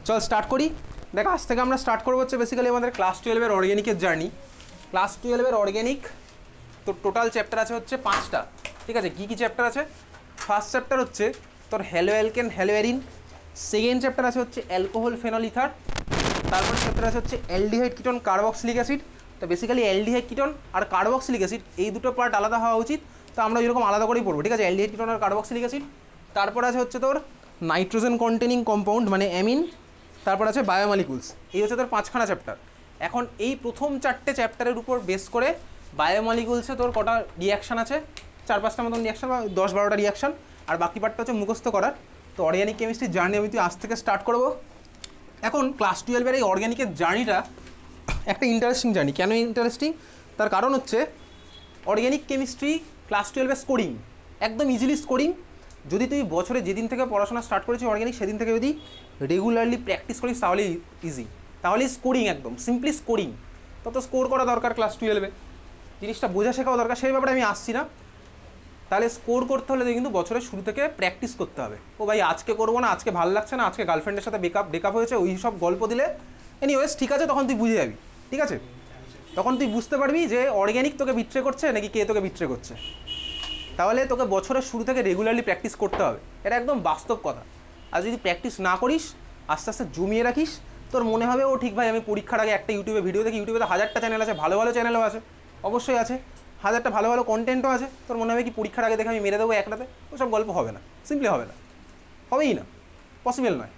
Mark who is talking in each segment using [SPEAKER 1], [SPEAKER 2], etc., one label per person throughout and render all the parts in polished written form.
[SPEAKER 1] চল স্টার্ট করি। দেখ আজ থেকে আমরা স্টার্ট করবো হচ্ছে বেসিক্যালি আমাদের ক্লাস 12-এর অর্গ্যানিকের জার্নি। ক্লাস 12-এর অর্গ্যানিক তো টোটাল চ্যাপ্টার আছে হচ্ছে 5টা। ঠিক আছে, কী কী চ্যাপ্টার আছে? ফার্স্ট চ্যাপ্টার হচ্ছে তোর হ্যালো অ্যালকেন হ্যালোঅ্যারিন। সেকেন্ড চ্যাপ্টার আছে হচ্ছে অ্যালকোহল ফেনল ইথার। তারপর চ্যাপ্টার আছে হচ্ছে অ্যালডিহাইড কিটোন কার্বক্সিলিক অ্যাসিড। তো বেসিক্যালি অ্যালডিহাইড কিটোন আর কার্বক্সিলিক অ্যাসিড এই দুটো পার্ট আলাদা হওয়া উচিত, তো আমরা এরকম আলাদা করেই পড়বো। ঠিক আছে, অ্যালডিহাইড কিটোন আর কার্বক্সিলিক অ্যাসিড। তারপর আছে হচ্ছে তোর নাইট্রোজেন কন্টেনিং কম্পাউন্ড মানে অ্যামিন। তারপর আছে বায়োমলিকুলস। এই হচ্ছে তোর 5খানা চ্যাপ্টার। এখন এই প্রথম 4টে চ্যাপ্টারের উপর বেস করে বায়োমলিকুলসে তোর কটা রিয়াকশান আছে, 4-5টা মতন রিয়াকশান বা 10-12টা রিয়াকশান, আর বাকি পার্টটা হচ্ছে মুখস্থ করার। তো অর্গ্যানিক কেমিস্ট্রির জার্নি আমি আজ থেকে স্টার্ট করবো। এখন ক্লাস 12-এর এই অর্গ্যানিকের জার্নিটা একটা ইন্টারেস্টিং জার্নি। কেন ইন্টারেস্টিং? তার কারণ হচ্ছে অর্গ্যানিক কেমিস্ট্রি ক্লাস 12-এর স্কোরিং একদম ইজিলি স্কোরিং। যদি তুই বছরে যেদিন থেকে পড়াশোনা স্টার্ট করেছিস অর্গ্যানিক, সেদিন থেকে যদি রেগুলারলি প্র্যাকটিস করিস তাহলেই ইজি, তাহলেই স্কোরিং একদম সিম্পলি স্কোরিং। তত স্কোর করা দরকার ক্লাস 12-এ, জিনিসটা বোঝা শেখাও দরকার, সেই ব্যাপারে আমি আসছি না। তাহলে স্কোর করতে হলে কিন্তু বছরের শুরু থেকে প্র্যাকটিস করতে হবে। ও ভাই আজকে করবো না, আজকে ভালো লাগছে না, আজকে গার্লফ্রেন্ডের সাথে ব্রেকআপ হয়েছে, ওই সব গল্প দিলে এনিওয়েজ ঠিক আছে, তখন তুই বুঝে যাবি। ঠিক আছে, তখন তুই বুঝতে পারবি যে অর্গ্যানিক তোকে বিট্রে করছে নাকি কে তোকে বিট্রে করছে। তাহলে তোকে বছরের শুরু থেকে রেগুলারলি প্র্যাকটিস করতে হবে, এটা একদম বাস্তব কথা। আর যদি প্র্যাকটিস না করিস, আস্তে আস্তে জমিয়ে রাখিস, তোর মনে হবে ও ঠিক ভাই আমি পরীক্ষার আগে একটা ইউটিউবে ভিডিও দেখি, ইউটিউবে তো 1000টা চ্যানেল আছে, ভালো ভালো চ্যানেলও আছে, অবশ্যই আছে, 1000টা ভালো ভালো কন্টেন্টও আছে, তোর মনে হবে কি পরীক্ষার আগে দেখে আমি মেরে দেবো একটাতে, ওসব গল্প হবে না, সিম্পলি হবে না, হবেই না, পসিবল নয়।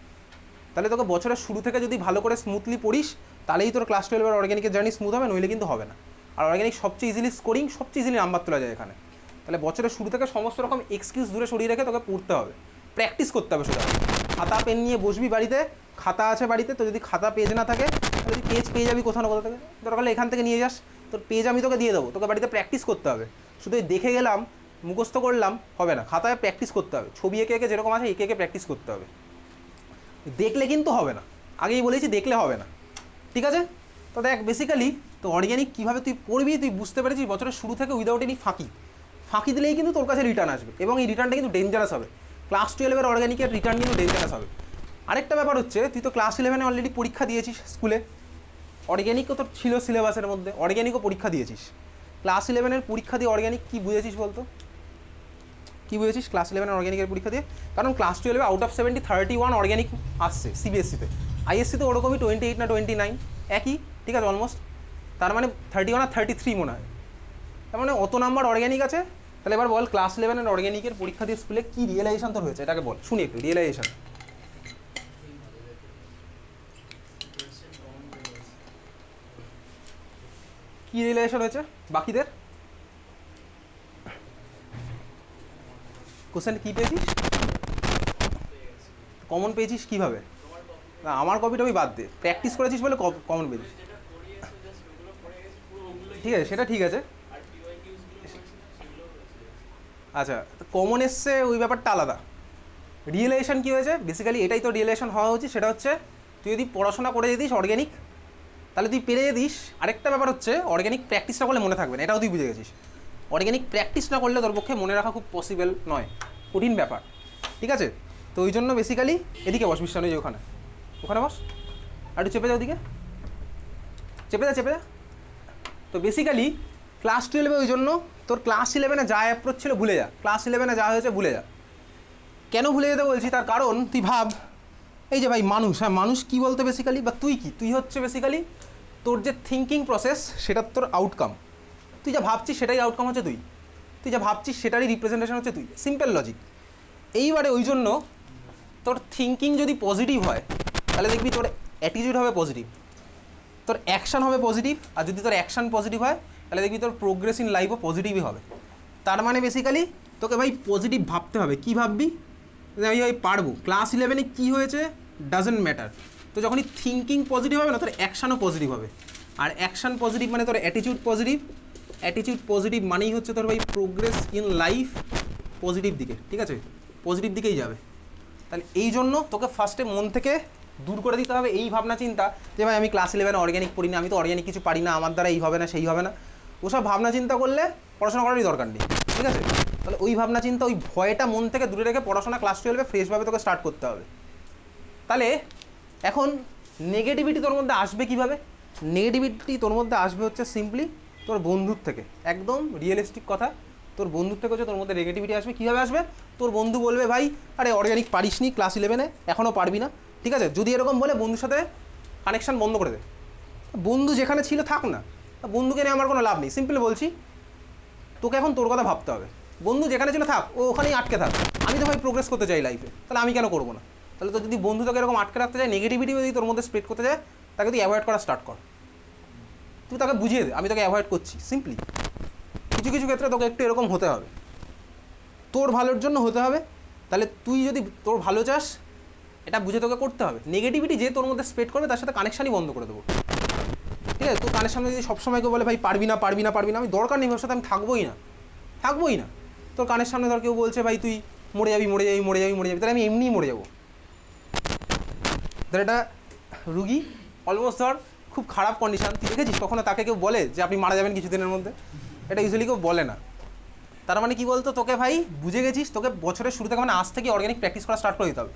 [SPEAKER 1] তাহলে তোকে বছরের শুরু থেকে যদি ভালো করে স্মুথলি পড়িস, তাহলেই তোর ক্লাস 12-এর অর্গ্যানিকের জার্নি স্মুথ হবে, নইলে কিন্তু হবে না। আর অর্গ্যানিক সবচেয়ে ইজিলি স্কোরিং, সবচেয়ে ইজিলি নাম্বার তোলা যায় এখানে। তাহলে বছরের শুরু থেকে সমস্ত রকম এক্সকিউজ দূরে সরিয়ে রেখে তোকে পড়তে হবে, প্র্যাকটিস করতে হবে। সোজা খাতা পেন নিয়ে বসবি বাড়িতে, খাতা আছে বাড়িতে, তো যদি খাতা পেজ না থাকে তাহলে পেজ পেয়ে যাবি কোথাও না কোথাও থেকে, দরকার হলে এখান থেকে নিয়ে যাস, তোর পেজ আমি তোকে দিয়ে দেবো, তোকে বাড়িতে প্র্যাকটিস করতে হবে। শুধু দেখে গেলাম মুখস্থ করলাম হবে না, খাতায় প্র্যাকটিস করতে হবে, ছবি এঁকে এঁকে যেরকম আছে এঁকে এঁকে প্র্যাকটিস করতে হবে। দেখলে কিন্তু হবে না, আগেই বলেছি দেখলে হবে না। ঠিক আছে, তো দেখ বেসিক্যালি তো অর্গ্যানিক কীভাবে তুই পড়বি তুই বুঝতে পেরেছিস বছরের শুরু থেকে উইদাউট এনি ফাঁকি দিলেই কিন্তু তোর কাছে রিটার্ন আসবে, এবং এই রিটার্নটা কিন্তু ডেঞ্জারাস হবে। ক্লাস 12-এর অর্গ্যানিকের রিটার্ন কিন্তু ডেঞ্জারাস হবে। আরেকটা ব্যাপার হচ্ছে তুই তো ক্লাস 11-এ অলরেডি পরীক্ষা দিয়েছিস স্কুলে, অর্গ্যানিকও তোর ছিল সিলেবাসের মধ্যে, অর্গ্যানিকও পরীক্ষা দিয়েছিস। ক্লাস 11-এর পরীক্ষা দিয়ে অর্গ্যানিক কী বুঝেছিস বলতো? কী বুঝেছিস ক্লাস 11-এর অর্গ্যানিকের পরীক্ষা দিয়ে? কারণ ক্লাস 12-এ আউট অফ 70 31 অর্গ্যানিক আসছে সিবিএসসিতে, আইএসসিতে ওরকমই 28 না 29 একই, ঠিক আছে অলমোস্ট। তার মানে 31 আর 33 মনে হয়, তার মানে অত নাম্বার অর্গ্যানিক আছে। তাহলে এবার বল ক্লাস 11-এর অর্গ্যানিকের পরীক্ষা দিয়ে স্কুলে কী রিয়েলাইজেশন তোর হয়েছে, এটাকে বল শুনি একটু রিয়েলাইজেশন। কী রিয়েলাইজেশন হয়েছে বাকিদের? কোশ্চেন কী পেয়েছিস? কমন পেয়েছিস কীভাবে? না আমার কপিটা আমি বাদ দে, প্র্যাকটিস করেছিস বলে কমন পেয়েছিস। ঠিক আছে সেটা ঠিক আছে, আচ্ছা কমন এসছে ওই ব্যাপারটা আলাদা। রিয়েলাইজেশন কী হয়েছে বেসিক্যালি এটাই তো রিয়েলাইজেশন হওয়া উচিত, সেটা হচ্ছে তুই যদি পড়াশোনা করে যেতিস অর্গ্যানিক তাহলে তুই পেরে যেতিস। আরেকটা ব্যাপার হচ্ছে অর্গ্যানিক প্র্যাকটিস না করলে মনে থাকবে না, এটাও তুই বুঝে গেছিস। অর্গ্যানিক প্র্যাকটিস না করলে তোর পক্ষে মনে রাখা খুব পসিবল নয়, কঠিন ব্যাপার। ঠিক আছে, তো ওই জন্য বেসিক্যালি এদিকে বস, বিশ্বাস নেই যে ওখানে ওখানে বস, আর একটু চেপে যা ওদিকে, চেপে যা। তো বেসিক্যালি ক্লাস 12-এ ওই জন্য তোর ক্লাস 11-এ যা অ্যাপ্রোচ ছিল ভুলে যা, ক্লাস 11-এ যা হয়েছে ভুলে যা। কেন ভুলে যেতে বলছি তার কারণ তুই ভাব, এই যে ভাই মানুষ, হ্যাঁ মানুষ কী বলতে বেসিক্যালি, বা তুই কি, তুই হচ্ছে বেসিক্যালি তোর যে থিঙ্কিং প্রসেস সেটার তোর আউটকাম। তুই যা ভাবছিস সেটাই আউটকাম হচ্ছে তুই যা ভাবছিস সেটারই রিপ্রেজেন্টেশন হচ্ছে তুই, সিম্পল লজিক। এইবারে ওই জন্য তোর থিঙ্কিং যদি পজিটিভ হয় তাহলে দেখবি তোর অ্যাটিটিউড হবে পজিটিভ, তোর অ্যাকশান হবে পজিটিভ, আর যদি তোর অ্যাকশান পজিটিভ হয় তাহলে দেখবি তোর প্রোগ্রেস ইন লাইফও পজিটিভই হবে। তার মানে বেসিক্যালি তোকে ভাই পজিটিভ ভাবতে হবে। কী ভাববি? আমি ভাই পারবো, ক্লাস 11-এ কী হয়েছে ডাজেন্ট ম্যাটার। তো যখনই থিঙ্কিং পজিটিভ হবে না তোর অ্যাকশানও পজিটিভ হবে, আর অ্যাকশান পজিটিভ মানে তোর অ্যাটিটিউড পজিটিভ মানেই হচ্ছে তোর ভাই প্রোগ্রেস ইন লাইফ পজিটিভ দিকে। ঠিক আছে, পজিটিভ দিকেই যাবে। তাহলে এই জন্য তোকে ফার্স্টে মন থেকে দূর করে দিতে হবে এই ভাবনা চিন্তা যে ভাই আমি ক্লাস 11-এ অর্গ্যানিক পড়ি না, আমি তো অর্গ্যানিক কিছু পারি না, আমার দ্বারা এই হবে না সেই হবে না, ওসব ভাবনা চিন্তা করলে পড়াশোনা করারই দরকার নেই। ঠিক আছে, তাহলে ওই ভাবনা চিন্তা, ওই ভয়টা মন থেকে দূরে রেখে পড়াশোনা ক্লাস 12-এ ফ্রেশভাবে তোকে স্টার্ট করতে হবে। তাহলে এখন নেগেটিভিটি তোর মধ্যে আসবে কিভাবে? নেগেটিভিটি তোর মধ্যে আসবে হচ্ছে সিম্পলি তোর বন্ধুর থেকে, একদম রিয়েলিস্টিক কথা, তোর বন্ধুর থেকে হচ্ছে তোর মধ্যে নেগেটিভিটি আসবে। কীভাবে আসবে? তোর বন্ধু বলবে ভাই আরে অর্গ্যানিক পারিস নি ক্লাস 11-এ, এখনও পারবি না, ঠিক আছে? যদি এরকম বলে বন্ধুর সাথে কানেকশান বন্ধ করে দে। বন্ধু যেখানে ছিল থাক না, বন্ধুকে নিয়ে আমার কোনো লাভ নেই। সিম্পলি বলছি, তোকে এখন তোর কথা ভাবতে হবে। বন্ধু যেখানে ছিল থাক, ও ওখানেই আটকে থাক। আমি তো ভাই প্রোগ্রেস করতে চাই লাইফে, তাহলে আমি কেন করবো না? তাহলে তো যদি বন্ধু তোকে এরকম আটকে রাখতে চায়, নেগেটিভিটি যদি তোর মধ্যে স্প্রেড করতে যায়, তাকে তুই অ্যাভয়েড করা স্টার্ট কর। তুই তাকে বুঝিয়ে দে আমি তোকে অ্যাভয়েড করছি। সিম্পলি কিছু কিছু ক্ষেত্রে তোকে একটু এরকম হতে হবে, তোর ভালোর জন্য হতে হবে। তাহলে তুই যদি তোর ভালো চাস, এটা বুঝে তোকে করতে হবে। নেগেটিভিটি যে তোর মধ্যে স্প্রেড করবে তার সাথে কানেকশানই বন্ধ করে দেবো, ঠিক আছে? তোর কানের সামনে যদি সবসময় কেউ বলে ভাই পারবি না পারবি না পারবি না, আমি দরকার নেই, ওর সাথে আমি থাকবোই না, থাকবোই না। তোর কানের সামনে ধর কেউ বলছে ভাই তুই মরে যাবি মরে যাবি মরে যাবি মরে যাবি, তাহলে আমি এমনিই মরে যাবো। ধর এটা রুগী অলমোস্ট ধর খুব খারাপ কন্ডিশন, তুই দেখেছিস কখনো তাকে কেউ বলে যে আপনি মারা যাবেন কিছুদিনের মধ্যে? এটা ইউজুয়ালি কেউ বলে না। তার মানে কি বলতো, তোকে ভাই বুঝে গেছিস, তোকে বছরের শুরু থেকে মানে আজ থেকে অর্গ্যানিক প্র্যাকটিস করা স্টার্ট করে দিতে হবে।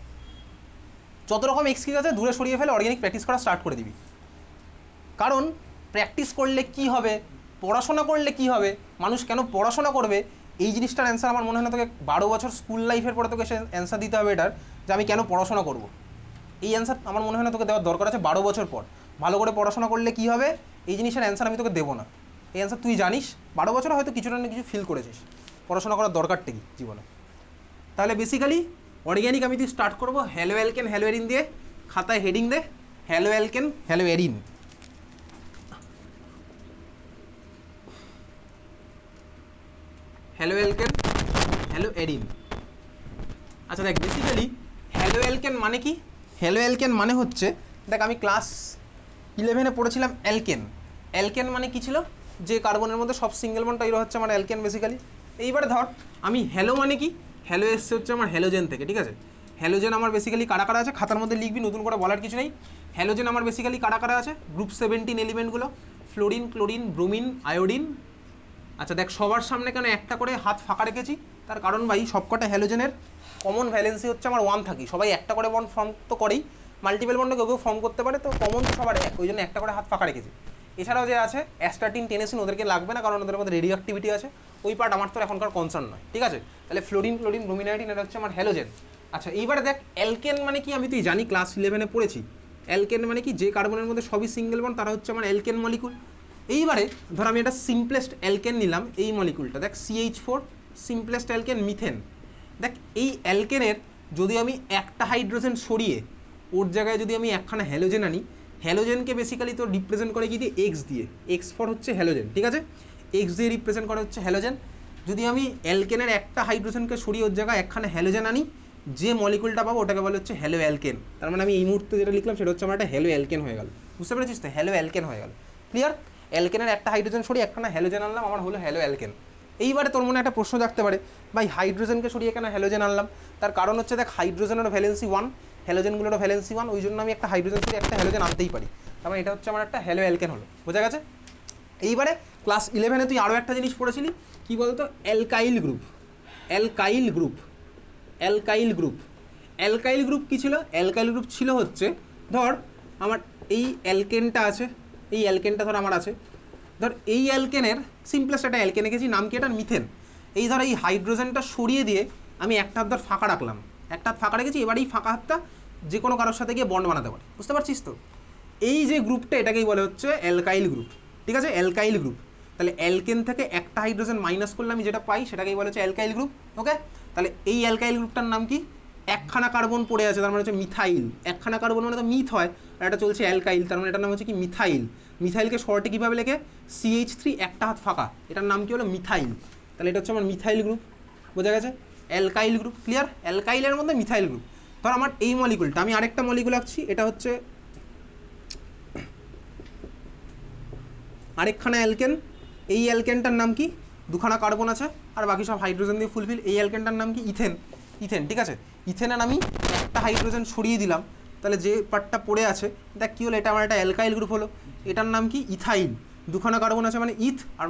[SPEAKER 1] যত রকম এক্সকিউজ আছে দূরে সরিয়ে ফেলে অর্গ্যানিক প্র্যাকটিস করা স্টার্ট করে দিবি। কারণ প্র্যাকটিস করলে কি হবে, পড়াশোনা করলে কি হবে, মানুষ কেন পড়াশোনা করবে, এই জিনিসটার অ্যান্সার আমার মনে হয় না তোকে 12 বছর স্কুল লাইফের পরে তোকে সে অ্যান্সার দিতে হবে এটার, যে আমি কেন পড়াশোনা করব। এই অ্যান্সার আমার মনে হয় না তোকে দেওয়ার দরকার আছে 12 বছর পর। ভালো করে পড়াশোনা করলে কি হবে, এই জিনিসের অ্যান্সার আমি তোকে দেবো না। এই অ্যান্সার তুই জানিস, 12 বছরে হয়তো কিছুটা না কিছু ফিল করেছিস। পড়াশোনা করার দরকারটা কি জীবনে? তাহলে বেসিক্যালি অর্গ্যানিক আমি তুই স্টার্ট করবো হ্যালো অ্যালকেন হ্যালো এরিন দিয়ে। খাতায় হেডিং দে haloalkane haloarene. Haloalkane haloarene. আচ্ছা দেখ, বেসিক্যালি হ্যালো অ্যালকেন মানে কি? হ্যালো অ্যালকেন মানে হচ্ছে, দেখ আমি ক্লাস 11-এ পড়েছিলাম অ্যালকেন। অ্যালকেন মানে কি ছিল? যে কার্বনের মধ্যে সব সিঙ্গেল বন্ড এরা হচ্ছে আমার অ্যালকেন বেসিক্যালি। এইবারে ধর আমি হ্যালো মানে কি, হ্যালো এসছে হচ্ছে আমার হ্যালোজেন থেকে, ঠিক আছে? হ্যালোজেন আমার বেসিক্যালি কারা কারা আছে খাতার মধ্যে লিখবি, নতুন করে বলার কিছু নেই। হ্যালোজেন আমার বেসিক্যালি কারা কারা আছে, গ্রুপ 17 এলিমেন্টগুলো, ফ্লোরিন ক্লোরিন ব্রোমিন আয়োডিন। আচ্ছা দেখ, সবার সামনে কেন একটা করে হাত ফাঁকা রেখেছি? তার কারণ ভাই সবকটা হ্যালোজেনের কমন ভ্যালেন্সি হচ্ছে আমার 1 থাকি, সবাই একটা করে বন্ড ফর্ম তো করেই, মাল্টিপল বন্ডে কেউ কেউ ফর্ম করতে পারে, তো কমন তো সবার এক, ওই জন্য একটা করে হাত ফাঁকা রেখেছি। এছাড়াও যে আছে অ্যাস্টাটিন টেনেসিন, ওদেরকে লাগবে না কারণ ওদের মধ্যে রেডিও অ্যাক্টিভিটি আছে, ওই পার্ট আমার তো এখনকার কনসার্ন নয়, ঠিক আছে? তাহলে ফ্লোরিন ক্লোরিন ব্রোমিন আয়োডিন এটা হচ্ছে আমার হ্যালোজেন। আচ্ছা এইবারে দেখ অ্যালকেন মানে কি, আমি তুই জানি ক্লাস 11-এ পড়েছি। অ্যালকেন মানে কি, যে কার্বনের মধ্যে সবই সিঙ্গেল বন্ড তারা হচ্ছে আমার অ্যালকেন মলিকুল। এইবারে ধর আমি একটা সিম্পলেস্ট অ্যালকেন নিলাম, এই মলিকুলটা দেখ CH4 সিম্পলেস্ট অ্যালকেন মিথেন। দেখ এই অ্যালকেনের যদি আমি একটা হাইড্রোজেন সরিয়ে ওর জায়গায় যদি আমি একখানা হ্যালোজেন আনি, হ্যালোজেনকে বেসিক্যালি তো রিপ্রেজেন্ট করে কি দিয়ে, এক্স দিয়ে, X4 হচ্ছে হ্যালোজেন, ঠিক আছে? এক্স দিয়ে রিপ্রেজেন্ট করা হচ্ছে হ্যালোজেন। যদি আমি অ্যালকেনের একটা হাইড্রোজেনকে সরিয়ে ওর জায়গায় একখানা হ্যালোজেন আনি, যে মলিকুলটা পাবো ওটাকে বলে হচ্ছে হ্যালো অ্যালকেন। তার মানে আমি এই মুহূর্তে যেটা লিখলাম সেটা হচ্ছে আমার একটা হ্যালো অ্যালকেন হয়ে গেল। বুঝতে পেরেছিস তো? হ্যালো অ্যালকেন হয়ে গেল। ক্লিয়ার? অ্যালকেনের একটা হাইড্রোজেন সরিয়ে একখানা হ্যালোজেন আনলাম, আমার হলো হ্যালো অ্যালকেন। এইবারে তোর মনে একটা প্রশ্ন থাকতে পারে, ভাই হাইড্রোজেনকে সরিয়ে কেন হ্যালোজেন আনলাম? তার কারণ হচ্ছে দেখ হাইড্রোজেনেরও ভ্যালেন্সি 1, হ্যালোজেনগুলোরও ভ্যালেন্সি 1, ওই জন্য আমি একটা হাইড্রোজেন সরিয়ে একটা হ্যালোজেন আনতেই পারি। তার মানে এটা হচ্ছে আমার একটা হ্যালো অ্যালকেন হলো। বোঝা গেছে? এইবারে ক্লাস 11-এ তুই আরও একটা জিনিস পড়েছিলি, কী বলতো? Alkyl group. Alkyl group, alkyl group, alkyl group কী ছিল? অ্যালকাইল গ্রুপ ছিল হচ্ছে, ধর আমার এই অ্যালকেনটা আছে, এই অ্যালকেনটা ধর আমার আছে, ধর এই অ্যালকেনের সিম্পলেস্ট একটা অ্যালকেন এঁকেছি, নাম কি? এটা মিথেন। এই ধর এই হাইড্রোজেনটা সরিয়ে দিয়ে আমি একটা হাত ধর ফাঁকা রাখলাম, একটা হাত ফাঁকা রেখেছি, এবার এই ফাঁকা হাতটা যে কোনো কারোর সাথে গিয়ে বন্ড বানাতে পারে। বুঝতে পারছিস তো? এই যে গ্রুপটা এটাকেই বলে হচ্ছে অ্যালকাইল গ্রুপ, ঠিক আছে? Alkyl group. তাহলে অ্যালকেন থেকে একটা হাইড্রোজেন মাইনাস করলে আমি যেটা পাই সেটাকেই বলে হচ্ছে অ্যালকাইল গ্রুপ। ওকে, তাহলে এই অ্যালকাইল গ্রুপটার নাম কি? একখানা কার্বন পড়ে আছে, তার মানে হচ্ছে মিথাইল। একখানা কার্বন মানে তো মিথ হয়, আর এটা চলছে অ্যালকাইল, তার মানে এটার নাম হচ্ছে কি? মিথাইল। মিথাইলকে শর্টে কীভাবে লেখে? CH3 একটা হাত ফাঁকা, এটার নাম কি হলো? মিথাইল। তাহলে এটা হচ্ছে আমার মিথাইল গ্রুপ। বোঝা গেছে? Alkyl group. ক্লিয়ার? অ্যালকাইলের মধ্যে মিথাইল গ্রুপ। ধর আমার এই মলিকুলটা, আমি আরেকটা মলিকুল আঁকছি, এটা হচ্ছে আরেকখানা অ্যালকেন। এই অ্যালকেনটার নাম কি? দুখানা কার্বন আছে আর বাকি সব হাইড্রোজেন দিয়ে ফুলফিল। এই অ্যালকেনটার নাম কি? ইথেন। ইথেন, ঠিক আছে? ইথেনের আমি একটা হাইড্রোজেন সরিয়ে দিলাম, তাহলে যে পার্টটা পড়ে আছে দেখ কী হলো? এটা আমার একটা অ্যালকাইল গ্রুপ হলো। এটার নাম কি? ইথাইল। দুখানা কার্বন আছে মানে ইথ, আর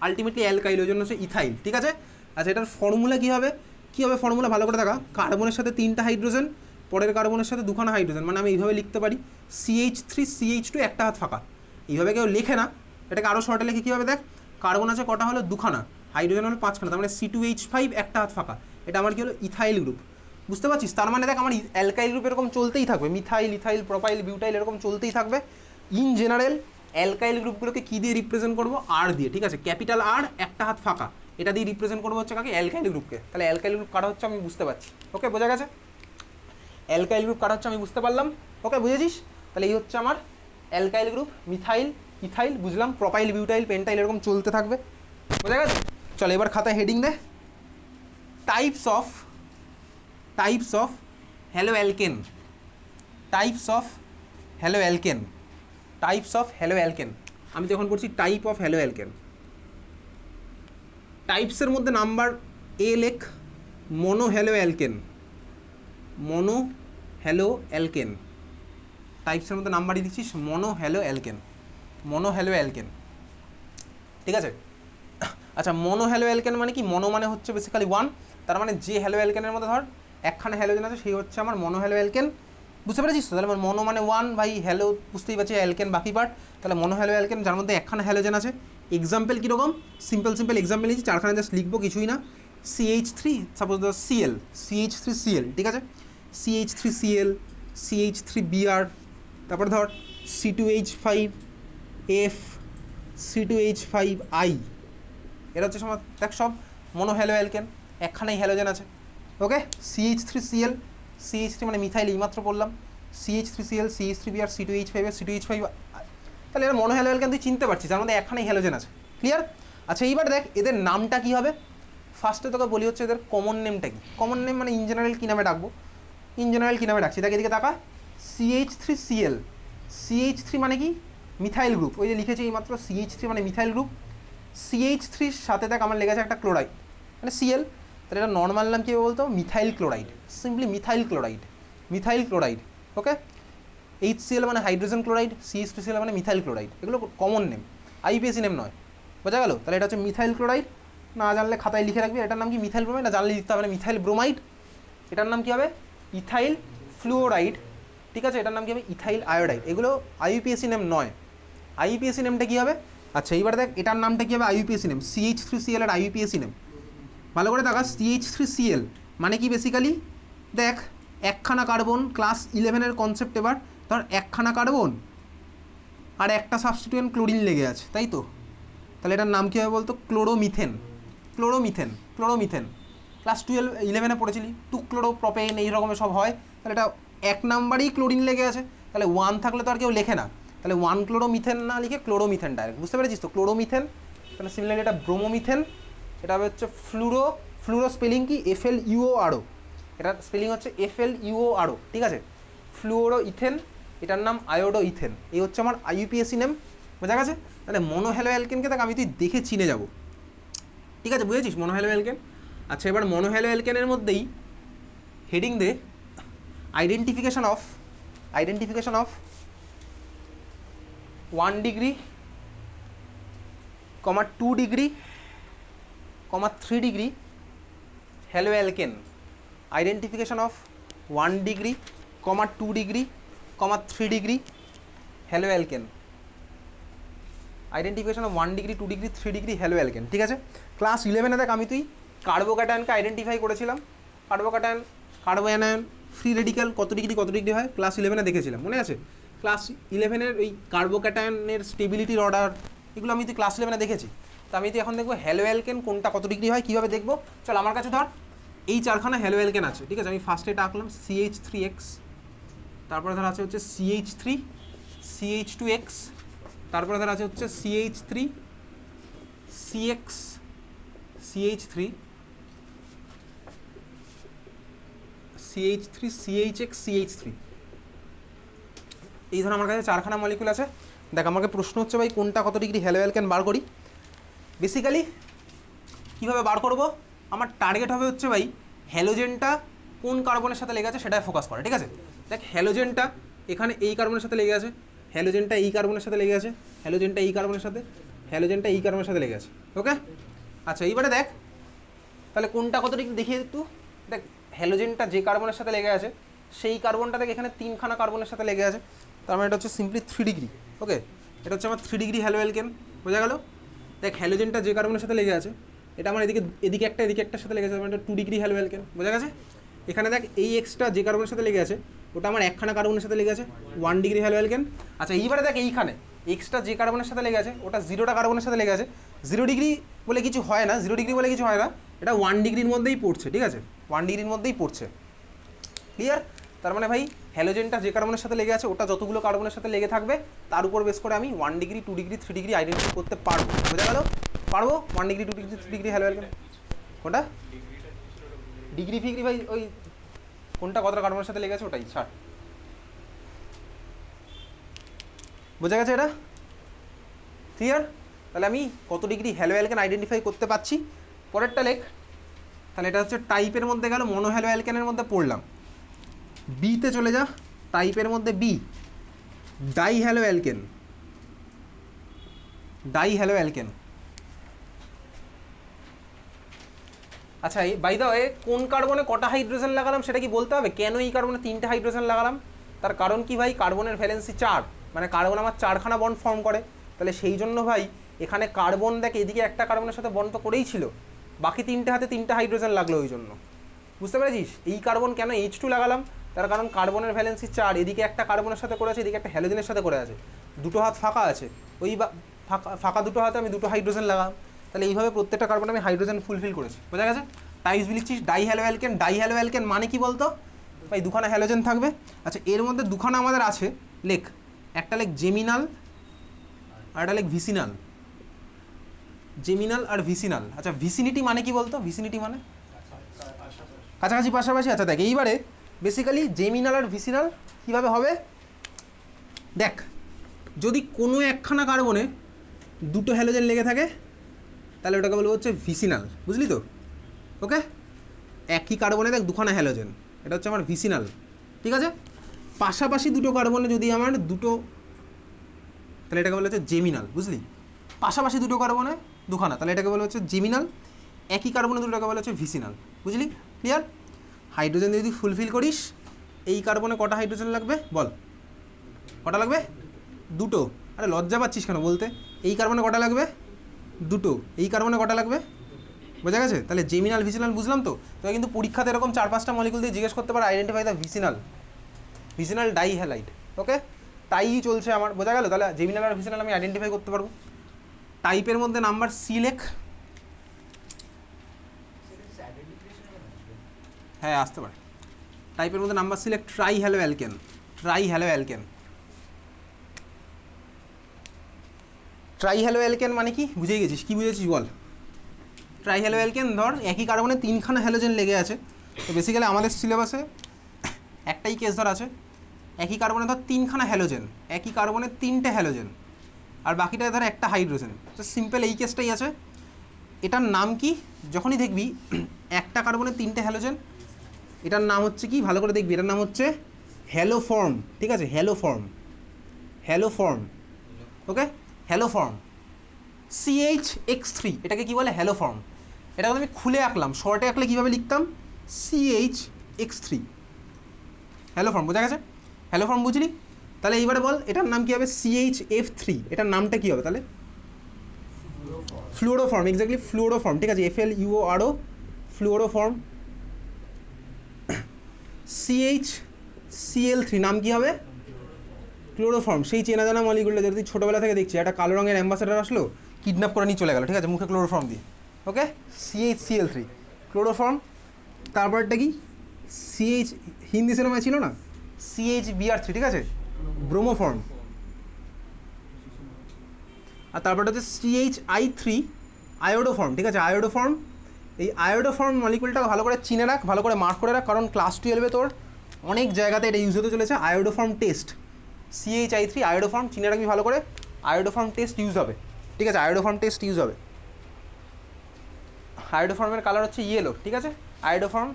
[SPEAKER 1] আলটিমেটলি অ্যালকাইল, ওই জন্য হচ্ছে ইথাইল, ঠিক আছে? আচ্ছা এটার ফর্মুলা কী হবে? কী হবে ফর্মুলা? ভালো করে দেখা, কার্বনের সাথে 3টা হাইড্রোজেন পরের কার্বনের সাথে দুখানা হাইড্রোজেন, মানে আমি এইভাবে লিখতে পারি CH3CH2 একটা হাত ফাঁকা। এইভাবে কেউ লেখে না, এটাকে আরও শর্টে লেখে কীভাবে দেখ, কার্বন আছে কটা হলো দুখানা, হাইড্রোজেন হলো পাঁচখানা, তার মানে C2H5 একটা হাত ফাঁকা, এটা আমার কী হলো ইথাইল গ্রুপ। বুঝতে পারছিস? তার মানে দেখ আমার অ্যালকাইল গ্রুপ এরকম চলতেই থাকবে, মিথাইল, ইথাইল, প্রোপাইল, বিউটাইল এরকম চলতেই থাকবে। ইন জেনারেল অ্যালকাইল গ্রুপগুলোকে কী দিয়ে রিপ্রেজেন্ট করবো? আর দিয়ে, ঠিক আছে, ক্যাপিটাল আর একটা হাত ফাঁকা, এটা দিয়ে রিপ্রেজেন্ট করবো হচ্ছে কাকে? অ্যালকাইল গ্রুপকে। তাহলে অ্যালকাইল গ্রুপ কাটা হচ্ছে আমি বুঝতে পারছি, ওকে বোঝা গেছে? অ্যালকাইল গ্রুপ কাটা হচ্ছে আমি বুঝতে পারলাম, ওকে বুঝেছিস? তাহলে এই হচ্ছে আমার অ্যালকাইল গ্রুপ, মিথাইল, ইথাইল, বুঝলাম, প্রোপাইল, বিউটাইল, পেন্টাইল এরকম চলতে থাকবে, বোঝা গেছে? চলো এবার খাতায় হেডিং দে, types of haloalkane, types of haloalkane, types of haloalkane. আমি তো এখন করছি টাইপ অফ হ্যালো অ্যালকেন। টাইপসের মধ্যে নাম্বার এ লেখ, mono haloalkane, mono haloalkane. টাইপসের মধ্যে নাম্বারই দিচ্ছিস mono haloalkane, mono haloalkane, ঠিক আছে? আচ্ছা, মনো হ্যালো অ্যালকেন মানে কি? মনো মানে হচ্ছে বেসিক্যালি ওয়ান, তার মানে যে হ্যালো অ্যালকেনের মধ্যে ধর একখানা হ্যালোজেন আছে সেই হচ্ছে আমার মনো হ্যালো অ্যালকেন, বুঝতে পেরেছিস তো? তাহলে আমার মনো মানে ওয়ান, ভাই হ্যালো বুঝতেই পারছি, অ্যালকেন বাকি পার্ট, তাহলে মনো হ্যালো অ্যালকেন যার মধ্যে একখানা হ্যালোজেন আছে। এক্সাম্পল কীরকম? সিম্পল এক্সাম্পল নিচ্ছি, চারখানা জাস্ট লিখবো, কিছুই না। CH3 সাপোজ ধর Cl, CH3Cl, ঠিক আছে, CH3Cl, CH3Br, তারপর ধর C2H5F, C2H5I, এটা হচ্ছে সময় দেখ সব মনো হ্যালো অ্যালকেন, একখানাই হ্যালোজেন আছে, ওকে? CH3Cl, CH3 মানে মিথাইল, এইমাত্র বললাম, CH3Cl, CH3Br, C2H5, C2H5, তাহলে এর মনো হ্যালো অ্যালকেন তুই চিনতে পারছিস, যার মধ্যে একখানাই হ্যালোজেন আছে, ক্লিয়ার? আচ্ছা এইবার দেখ এদের নামটা কী হবে। ফার্স্টে তোকে বলি হচ্ছে এদের কমন নেমটা কি। কমন নেম মানে ইন জেনারেল কী নামে ডাকবো, ইন জেনারেল কী নামে ডাকছি, দেখ এদিকে তাকা, CH3Cl, CH3 মানে কি? মিথাইল গ্রুপ, ওই যে লিখেছি এইমাত্র CH3 মানে মিথাইল গ্রুপ। CH3-র সাথে দেখ আমার লেগেছে একটা ক্লোরাইড, মানে Cl, তাহলে এটা নর্মাল নাম কী বলতো? Methyl chloride, simply methyl chloride, methyl chloride, okay? HCl মানে হাইড্রোজেন ক্লোরাইড, CH2Cl মানে মিথাইল ক্লোরাইড, এগুলো কমন নেম, IUPAC নেম নয়, বোঝা গেল? তাহলে এটা হচ্ছে মিথাইল ক্লোরাইড, না জানলে খাতায় লিখে রাখবি, এটার নাম কি? মিথাইল ব্রোমাইড, না জানলে লিখতে হবে না, মিথাইল ব্রোমাইড। এটার নাম কী হবে? ইথাইল ফ্লুওরাইড, ঠিক আছে, এটার নাম কী হবে? Ethyl iodide. এগুলো IUPAC নেম নয়। IUPAC নেমটা কী হবে? আচ্ছা এইবার দেখ এটার নামটা কী হবে? IUPAC নেম, CH3Cl এর IUPAC নেম, ভালো করে দেখা, CH3Cl মানে কি বেসিক্যালি দেখ একখানা কার্বন, ক্লাস 11-এর কনসেপ্ট, এবার ধর একখানা কার্বন আর একটা সাবস্টিটিউয়েন্ট ক্লোরিন লেগে আছে, তাই তো? তাহলে এটার নাম কী হবে বলতো? ক্লোরোমিথেন, ক্লোরোমিথেন, ক্লোরোমিথেন, ক্লাস 11-এ পড়েছিলি, 2-ক্লোরোপ্রোপেন এই রকমের সব হয়। তাহলে এটা এক নাম্বারই ক্লোরিন লেগে আছে, তাহলে ওয়ান থাকলে তো আর কেউ লেখে না, তাহলে 1-ক্লোরোমিথেন না লিখে ক্লোরোমিথেন ডাইরেক্ট, বুঝতে পেরেছিস তো? ক্লোরোমিথেন। তাহলে সিমিলারলি এটা ব্রোমোমিথেন, এটা হচ্ছে ফ্লুরো স্পেলিং কি? FLUORO, এটার স্পেলিং হচ্ছে FLUORO, ঠিক আছে? ফ্লুওরো ইথেন, এটার নাম আয়োডো ইথেন, এই হচ্ছে আমার IUPAC নেম, বোঝা গেছে? তাহলে মনো হ্যালো অ্যালকেনকে দেখ আমি তুই দেখে চিনে যাব, ঠিক আছে, বুঝেছিস মনো হ্যালো অ্যালকেন? আচ্ছা এবার মনো হ্যালো অ্যালকেনের মধ্যেই হেডিং দে, identification of 1 degree, 2 degree, 3 degree haloalkane. Identification of 1 degree, 2 degree, 3 degree haloalkane. Identification of 1 degree, 2 degree, 3 degree haloalkane, ঠিক আছে? ক্লাস 11-এ দেখ আমি তুই কার্বোক্যাটায়নকে আইডেন্টিফাই করেছিলাম, কার্বোক্যাটায়ন, কার্বোঅ্যানায়ন, ফ্রি রেডিক্যাল কত ডিগ্রি হয় ক্লাস 11-এ দেখেছিলাম, মনে আছে? ক্লাস 11-এর ওই কার্বোক্যাটায়নের স্টেবিলিটির অর্ডার, এগুলো আমি তুই ক্লাস 11-এ দেখেছি। তো আমি তুই এখন দেখবো হ্যালো অ্যালকেন কোনটা কত ডিগ্রি হয়, কীভাবে দেখবো? চল আমার কাছে ধর এই চারখানা হ্যালো অ্যালকেন আছে, ঠিক আছে? আমি ফার্স্টে এটা আঁকলাম CH3X, তারপরে ধর আছে হচ্ছে CH3, CH2X, তারপরে ধর আছে হচ্ছে CH3, CX, CH3, CH3, CHX, CH3, এই ধর আমার কাছে চারখানা মলিকুল আছে। দেখ আমাকে প্রশ্ন হচ্ছে ভাই কোনটা কত ডিগ্রি হ্যালো অ্যালকেন বার করি। বেসিক্যালি কীভাবে বার করব? আমার টার্গেট হবে হচ্ছে ভাই হ্যালোজেনটা কোন কার্বনের সাথে লেগে আছে সেটাই ফোকাস করে, ঠিক আছে? দেখ হ্যালোজেনটা এখানে এই কার্বনের সাথে লেগে আছে, হ্যালোজেনটা এই কার্বনের সাথে লেগে আছে, হ্যালোজেনটা এই কার্বনের সাথে, হ্যালোজেনটা এই কার্বনের সাথে লেগে আছে, ওকে? আচ্ছা এইবারে দেখ তাহলে কোনটা কত ডিগ্রি দেখিয়ে একটু দেখ, হ্যালোজেনটা যে কার্বনের সাথে লেগে আছে সেই কার্বনটা থেকে এখানে 3খানা কার্বনের সাথে লেগে আছে, তার মানে এটা হচ্ছে সিম্পলি 3 ডিগ্রি। ওকে, এটা হচ্ছে আমার 3 ডিগ্রি হ্যালো অ্যালকেন। বোঝা গেল? দেখ হ্যালোজেনটা যে কার্বনের সাথে লেগে আছে এটা আমার এদিকে একটার সাথে লেগে আছে, মানে এটা 2 ডিগ্রি হ্যালো অ্যালকেন। বোঝা গেছে? এখানে দেখ এই এক্সট্রা যে কার্বনের সাথে লেগে আছে ওটা আমার একখানা কার্বনের সাথে লেগে আছে, 1 ডিগ্রি হ্যালো অ্যালকেন। আচ্ছা এইবারে দেখ এইখানে এক্সট্রা যে কার্বনের সাথে লেগে আছে ওটা 0টা কার্বনের সাথে লেগে আছে। 0 ডিগ্রি বলে কিছু হয় না, 0 ডিগ্রি বলে কিছু হয় না, এটা 1 ডিগ্রির মধ্যেই পড়ছে। ঠিক আছে, 1 ডিগ্রির মধ্যেই পড়ছে। ক্লিয়ার? তার মানে ভাই হ্যালোজেনটা যে কার্বনের সাথে লেগে আছে ওটা যতগুলো কার্বনের সাথে লেগে থাকবে তার উপর বেস করে আমি 1 ডিগ্রি 2 ডিগ্রি 3 ডিগ্রি আইডেন্টিফাই করতে পারবো। বোঝা গেল? পারবো 1 degree 2 degree 3 degree hello alkane. কোনটা ডিগ্রি ফিগ্রি ভাই ওই কোনটা কতটা কার্বনের সাথে লেগে আছে ওটাই ছাড়। বোঝা গেছে এটা? ক্লিয়ার? তাহলে আমি কত ডিগ্রি হ্যালো অ্যালকেন আইডেন্টিফাই করতে পারছি। পরেরটা লেখ। তাহলে এটা হচ্ছে টাইপের মধ্যে গেল, মনো হ্যালো অ্যালকেনের মধ্যে পড়লাম। বিতে চলে যা, টাইপের মধ্যে B, die hello alkane. Die hello alkane. আচ্ছা বাই দ্য ওয়ে কোন কার্বনে কটা হাইড্রোজেন লাগালাম সেটা কি বলতে হবে? কেন এই কার্বনে 3টে হাইড্রোজেন লাগালাম? তার কারণ কি ভাই, কার্বনের ভ্যালেন্সি 4, মানে কার্বন আমার 4খানা বন্ড ফর্ম করে। তাহলে সেই জন্য ভাই এখানে কার্বন দেখ এদিকে একটা কার্বনের সাথে বন্ড তো করেই ছিল, বাকি 3টে হাতে 3টে হাইড্রোজেন লাগলো ওই জন্য। বুঝতে পেরেছিস? এই কার্বন কেন H2 লাগালাম? তার কারণ কার্বনের ভ্যালেন্সি 4, এদিকে একটা কার্বনের সাথে করে আছে, এদিকে একটা হ্যালোজেনের সাথে করে আছে, দুটো হাত ফাঁকা আছে, ওই ফাঁকা দুটো হাতে আমি দুটো হাইড্রোজেন লাগাম। তাহলে এইভাবে প্রত্যেকটা কার্বনে আমি হাইড্রোজেন ফুলফিল করেছি। বোঝা গেছে? Types লিখছিস die hello alkane. Die hello alkane মানে কি বলতো ভাই? দুখানা হ্যালোজেন থাকবে। আচ্ছা এর মধ্যে দুখানা আমাদের আছে, লেখ। একটা লেখ জেমিনাল আর একটা লেখ ভিসিনাল। জেমিনাল আর ভিসিনাল। আচ্ছা ভিসিনিটি মানে কি বলতো? ভিসিনিটি মানে কাছাকাছি, পাশাপাশি। আচ্ছা দেখ এইবারে বেসিক্যালি জেমিনাল আর ভিসিনাল কীভাবে হবে দেখ, যদি কোনো একখানা কার্বনে দুটো হ্যালোজেন লেগে থাকে তাহলে ওটাকে বলবো হচ্ছে ভিসিনাল। বুঝলি তো? ওকে, একই কার্বনে দেখ দুখানা হ্যালোজেন, এটা হচ্ছে আমার ভিসিনাল। ঠিক আছে, পাশাপাশি দুটো কার্বনে যদি আমার দুটো, তাহলে এটাকে বলা হচ্ছে জেমিনাল। বুঝলি? পাশাপাশি দুটো কার্বনে দুখানা, তাহলে এটাকে বলা হচ্ছে জেমিনাল। একই কার্বনে দুটোকে বলা হচ্ছে ভিসিনাল। বুঝলি? ক্লিয়ার? হাইড্রোজেন যদি ফুলফিল করিস, এই কার্বনে কটা হাইড্রোজেন লাগবে বল? কটা লাগবে? দুটো। আরে লজ্জা পাচ্ছিস কেন বলতে? এই কার্বনে কটা লাগবে? দুটো। এই কার্বনে কটা লাগবে? বোঝা গেছে? তাহলে জেমিনাল ভিসিনাল বুঝলাম তো। তোরা কিন্তু পরীক্ষাতে এরকম 4-5টা মলিকুল দিয়ে জিজ্ঞেস করতে পারে identify the vicinal, vicinal dihalide. Okay, তাই চলছে আমার। বোঝা গেল? তাহলে জেমিনাল আর ভিসিনাল আমি আইডেন্টিফাই করতে পারবো। টাইপের মধ্যে নাম্বার সি লেখ। হ্যাঁ আসতে পারে। টাইপের মধ্যে নাম্বার সি লেখ, try hello alkane. Try hello alkane. Try hello alkane মানে কি বুঝেই গেছিস? কি বুঝেছিস বল? ট্রাই হ্যালো অ্যালকেন ধর একই কার্বনে 3খানা হ্যালোজেন লেগে আছে। তো বেসিক্যালি আমাদের সিলেবাসে একটাই কেস ধর আছে, একই কার্বনে ধর 3খানা হ্যালোজেন, একই কার্বনে 3টে হ্যালোজেন, আর বাকিটা ধর একটা হাইড্রোজেন। তো সিম্পল এই কেসটাই আছে। এটার নাম কি? যখনই দেখবি একটা কার্বনে 3টে হ্যালোজেন, এটার নাম হচ্ছে কি ভালো করে দেখবি, এটার নাম হচ্ছে হ্যালো ফর্ম। ঠিক আছে, haloform. Haloform. Okay, haloform. CH(X3) এটাকে কি বলে? Haloform. এটাকে আমি খুলে আঁকলাম, শর্টে আঁকলে কীভাবে লিখতাম? CH(X3) hello form. বোঝা গেছে? হ্যালো ফর্ম বুঝলি? তাহলে এইবারে বল এটার নাম কী হবে? CHF3। এটার নামটা কী হবে তাহলে? ফ্লুওরোফর্ম। এক্স্যাক্টলি ফ্লুওরোফর্ম। ঠিক আছে, FLUORO, ফ্লুওরোফর্ম। CHCl3 নাম কী হবে? ক্লোরোফর্ম। সেই চেনা জানা মলিকুলটা যদি ছোটোবেলা থেকে দেখছি, একটা কালো রঙের অ্যাম্বাসেডার আসলো, কিডন্যাপ করে নিয়ে চলে গেল। ঠিক আছে, মুখে ক্লোরোফর্ম দিয়ে। ওকে, CHCl3 ক্লোরোফর্ম। তারপরটা কি? CH, হিন্দি সিনেমায় ছিল না, CHBr3। ঠিক আছে, ব্রোমোফর্ম। আর তারপরটা হচ্ছে CHI3 আয়োডোফর্ম। ঠিক আছে, আয়োডোফর্ম। এই আয়োডোফর্ম মলিকুলটা ভালো করে চিনে রাখ, ভালো করে মার্ক করে রাখ, কারণ ক্লাস 12-এ তোর অনেক জায়গাতে এটা ইউজ হতে চলেছে। আয়োডোফর্ম টেস্ট, CHI3 আয়োডোফর্ম চিনে রাখবি ভালো করে। আয়োডোফর্ম টেস্ট ইউজ হবে। ঠিক আছে, আয়োডোফর্ম টেস্ট ইউজ হবে। আয়োডোফর্মের কালার হচ্ছে ইয়েলো। ঠিক আছে, আয়োডোফর্ম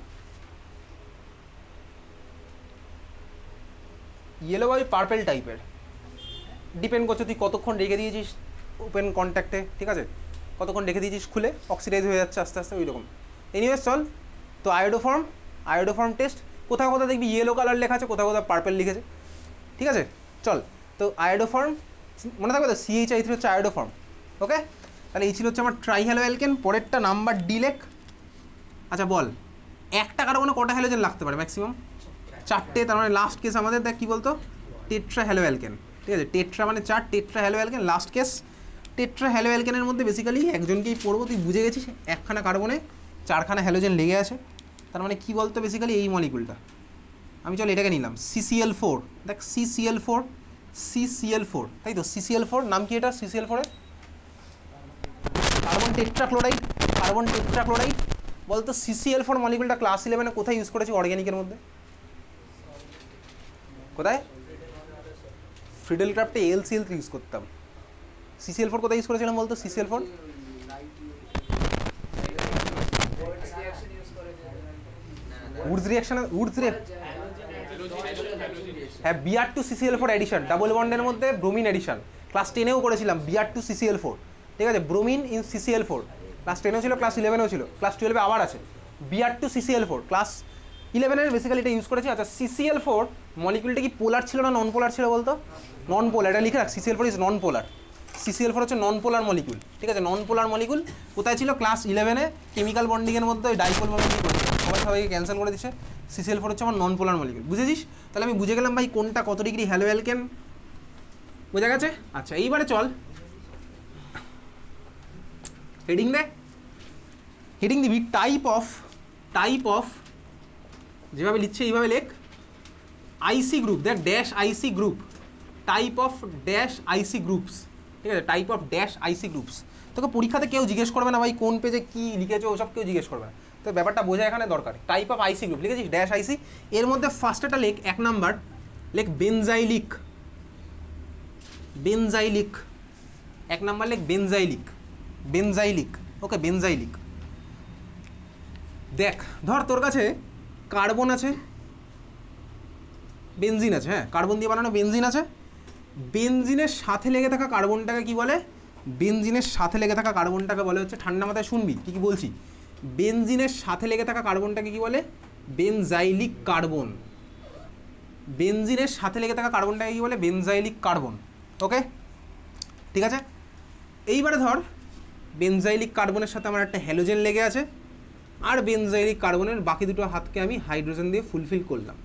[SPEAKER 1] ইয়েলো বা পার্পেল টাইপের, ডিপেন্ড করছে তুই কতক্ষণ রেখে দিয়েছিস ওপেন কন্ট্যাক্টে। ঠিক আছে, কতক্ষণ রেখে দিয়েছিস খুলে, অক্সিডাইজ হয়ে যাচ্ছে আস্তে আস্তে ওই রকম। এনিওয়েজ চল, তো আয়োডোফর্ম টেস্ট কোথাও কোথাও দেখবি ইয়েলো কালার লেখা আছে, কোথাও কোথাও পার্পল লিখেছে, ঠিক আছে। চল, তো আয়োডোফর্ম মনে থাকবে তো, CHI3 হচ্ছে আয়োডোফর্ম। ওকে, তাহলে এই ছিল হচ্ছে আমার ট্রাইহ্যালো অ্যালকেন। পরেরটা নাম্বার ডি লেখ। আচ্ছা বল, একটা কার্বনে কটা হ্যালোজেন লাগতে পারে ম্যাক্সিমাম? 4টে। তার মানে লাস্ট কেস আমাদের দেখ কী বলতো, টেট্রা হ্যালো অ্যালকেন, ঠিক আছে। টেট্রা মানে 4, tetrahaloalkane last case. টেট্রা হ্যালো অ্যালকেনের মধ্যে বেসিক্যালি একজনকেই পড়বো, তুই বুঝে গেছিস, একখানা কার্বনে 4খানা হ্যালোজেন লেগে আছে। তার মানে কী বলতো বেসিক্যালি এই মলিকুলটা, আমি চল এটাকে নিলাম CCl4। দেখ CCl4, তাই তো CCl4 নাম কি এটা? CCl4 এর কার্বন টেট্রাক্লোরাইড, কার্বন টেট্রাক্লোরাইড। বলতো CCl4 মলিকুলটা ক্লাস 11-এ কোথায় ইউজ করেছি অর্গ্যানিকের মধ্যে? কোথায়? ফ্রিডেল ক্রাফটে AlCl3 ইউজ করতাম। CCl4 কোথায় ইউজ করেছিলাম বলতো? CCl4 উডস রিঅ্যাকশন, হ্যাঁ Br2 CCl4 এডিশন, ডাবল বন্ডের মধ্যে ব্রোমিন এডিশন। ক্লাস 10-এও করেছিলাম Br2 CCl4, ঠিক আছে, ব্রোমিন ইন CCl4। ক্লাস 10-এও ছিল, ক্লাস 11-এও ছিল, ক্লাস 12-এ আবার আছে Br2 CCl4। ক্লাস 11-এর বেসিক্যালি এটা ইউজ করেছি। আচ্ছা CCl4 মলিকুলটা কি পোলার ছিল না নন পোলার ছিল বলতো? নন পোলার, এটা লিখে রাখ, CCl4 is non polar. CCl4 হচ্ছে নন পোলার মলিকুল, ঠিক আছে, নন পোলার মলিকুল। কোথায় ছিল? ক্লাস 11-এ কেমিক্যাল বন্ডিংয়ের মধ্যে ওই ডাইপোল মোমেন্ট করেছে, সবাইকে ক্যান্সেল করে দিচ্ছে। CCl4 হচ্ছে আমার নন পোলার মলিকুল, বুঝেছিস? তাহলে আমি বুঝে গেলাম ভাই কোনটা কত ডিগ্রি হ্যালো অ্যালকেন, বোঝা গেছে। আচ্ছা এইবারে চল হেডিং দে, হেডিং দিবি টাইপ অফ, যেভাবে লিখছে এইভাবে লেখ, আইসি গ্রুপ। দেখ dash IC group, type of dash IC groups, ঠিক আছে, type of dash IC groups. তোকে পরীক্ষাতে কেউ জিজ্ঞেস করবে না ভাই কোন পেজে কী লিখেছো, ওসব কেউ জিজ্ঞেস করবে না, তো ব্যাপারটা বোঝা এখানে দরকার। টাইপ অফ আইসি গ্রুপ লিখেছিস ড্যাশ আইসি, এর মধ্যে ফার্স্টটা লেখ 1 নাম্বার, লেখ বেনজাইলিক, বেনজাইলিক 1 নাম্বার লেখ বেনজাইলিক, বেনজাইলিক, ওকে বেনজাইলিক। দেখ ধর তোর কাছে কার্বন আছে, বেনজিন আছে, হ্যাঁ কার্বন দিয়ে বানানো বেনজিন আছে, বেনজিনের সাথে লেগে থাকা কার্বনটাকে কি বলে? বেনজিনের সাথে লেগে থাকা কার্বনটাকে বলে হচ্ছে, ঠান্ডা মাথায় শুনবি কী কী বলছি, বেনজিনের সাথে লেগে থাকা কার্বনটাকে কি বলে? বেনজাইলিক কার্বন। বেনজিনের সাথে লেগে থাকা কার্বনটাকে কি বলে? বেনজাইলিক কার্বন। ওকে ঠিক আছে। এইবারে ধর বেনজাইলিক কার্বনের সাথে আমার একটা হ্যালোজেন লেগে আছে, আর বেনজাইলিক কার্বনের বাকি দুটো হাতকে আমি হাইড্রোজেন দিয়ে ফুলফিল করলাম,